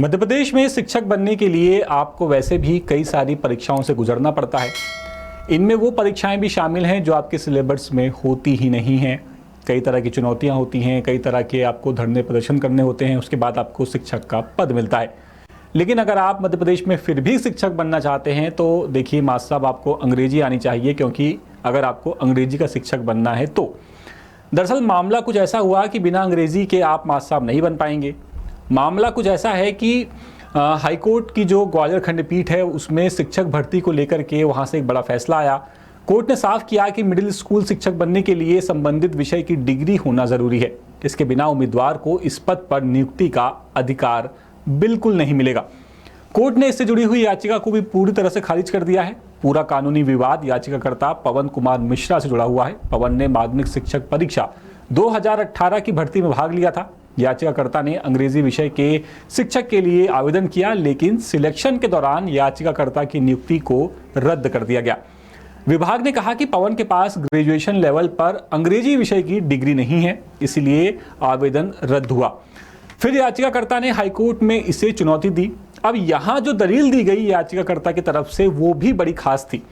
मध्य प्रदेश में शिक्षक बनने के लिए आपको वैसे भी कई सारी परीक्षाओं से गुजरना पड़ता है। इनमें वो परीक्षाएं भी शामिल हैं जो आपके सिलेबस में होती ही नहीं हैं। कई तरह की चुनौतियां होती हैं, कई तरह के आपको धरने प्रदर्शन करने होते हैं, उसके बाद आपको शिक्षक का पद मिलता है। लेकिन अगर आप मध्य प्रदेश में फिर भी शिक्षक बनना चाहते हैं तो देखिए मास्टर साहब, आपको अंग्रेजी आनी चाहिए, क्योंकि अगर आपको अंग्रेजी का शिक्षक बनना है तो दरअसल मामला कुछ ऐसा हुआ कि बिना अंग्रेजी के आप मास्टर साहब नहीं बन पाएंगे। मामला कुछ ऐसा है कि हाईकोर्ट की जो ग्वालियर खंडपीठ है उसमें शिक्षक भर्ती को लेकर के वहाँ से एक बड़ा फैसला आया। कोर्ट ने साफ किया कि मिडिल स्कूल शिक्षक बनने के लिए संबंधित विषय की डिग्री होना ज़रूरी है। इसके बिना उम्मीदवार को इस पद पर नियुक्ति का अधिकार बिल्कुल नहीं मिलेगा। कोर्ट ने इससे जुड़ी हुई याचिका को भी पूरी तरह से खारिज कर दिया है। पूरा कानूनी विवाद याचिकाकर्ता पवन कुमार मिश्रा से जुड़ा हुआ है। पवन ने माध्यमिक शिक्षक परीक्षा 2018 की भर्ती में भाग लिया था। याचिकाकर्ता ने अंग्रेजी विषय के शिक्षक के लिए आवेदन किया, लेकिन सिलेक्शन के दौरान याचिकाकर्ता की नियुक्ति को रद्द कर दिया गया। विभाग ने कहा कि पवन के पास ग्रेजुएशन लेवल पर अंग्रेजी विषय की डिग्री नहीं है, इसलिए आवेदन रद्द हुआ। फिर याचिकाकर्ता ने हाईकोर्ट में इसे चुनौती दी। अब यहाँ जो दलील दी गई याचिकाकर्ता की तरफ से वो भी बड़ी खास थी।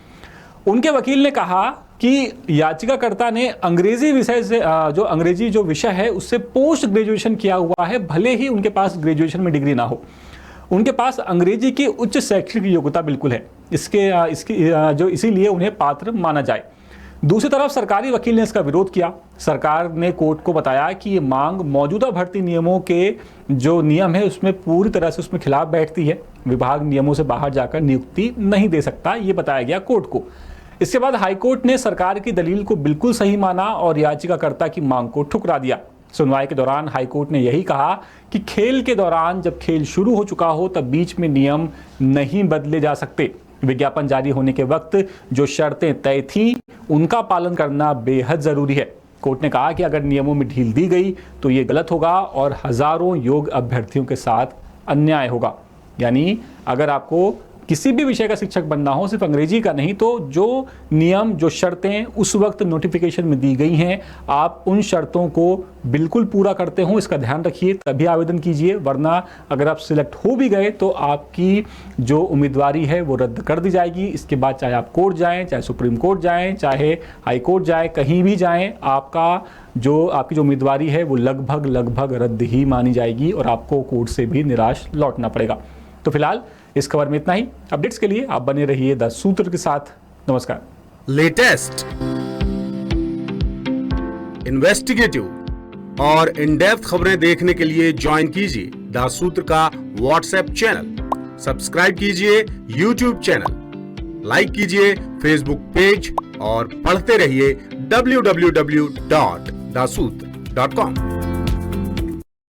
उनके वकील ने कहा कि याचिकाकर्ता ने अंग्रेजी विषय से जो अंग्रेजी जो विषय है उससे पोस्ट ग्रेजुएशन किया हुआ है, भले ही उनके पास ग्रेजुएशन में डिग्री ना हो। उनके पास अंग्रेजी की उच्च शैक्षणिक योग्यता बिल्कुल है, इसीलिए उन्हें पात्र माना जाए। दूसरी तरफ सरकारी वकील ने इसका विरोध किया। सरकार ने कोर्ट को बताया कि ये मांग मौजूदा भर्ती नियमों के जो नियम है उसमें पूरी तरह से उसमें खिलाफ बैठती है। विभाग नियमों से बाहर जाकर नियुक्ति नहीं दे सकता, ये बताया गया कोर्ट को। इसके बाद हाईकोर्ट ने सरकार की दलील को बिल्कुल सही माना और याचिकाकर्ता की मांग को ठुकरा दिया। सुनवाई के दौरान हाईकोर्ट ने यही कहा कि खेल के दौरान जब खेल शुरू हो चुका हो तब बीच में नियम नहीं बदले जा सकते। विज्ञापन जारी होने के वक्त जो शर्तें तय थीं उनका पालन करना बेहद जरूरी है। कोर्ट ने कहा कि अगर नियमों में ढील दी गई तो ये गलत होगा और हजारों योग्य अभ्यर्थियों के साथ अन्याय होगा। यानी अगर आपको किसी भी विषय का शिक्षक बनना हो, सिर्फ अंग्रेजी का नहीं, तो जो नियम जो शर्तें उस वक्त नोटिफिकेशन में दी गई हैं आप उन शर्तों को बिल्कुल पूरा करते हो, इसका ध्यान रखिए, तभी आवेदन कीजिए। वरना अगर आप सिलेक्ट हो भी गए तो आपकी जो उम्मीदवारी है वो रद्द कर दी जाएगी। इसके बाद चाहे आप कोर्ट जाएं, चाहे सुप्रीम कोर्ट जाएं, चाहे हाई कोर्ट जाएं, कहीं भी जाएं, आपकी जो उम्मीदवारी है वो लगभग रद्द ही मानी जाएगी और आपको कोर्ट से भी निराश लौटना पड़ेगा। तो फिलहाल इस खबर में इतना ही। अपडेट्स के लिए आप बने रहिए द सूत्र के साथ। नमस्कार। लेटेस्ट, इन्वेस्टिगेटिव और इन डेप्थ खबरें देखने के लिए ज्वाइन कीजिए द सूत्र का व्हाट्सएप चैनल, सब्सक्राइब कीजिए यूट्यूब चैनल, लाइक कीजिए फेसबुक पेज और पढ़ते रहिए www.daसूत्र.com।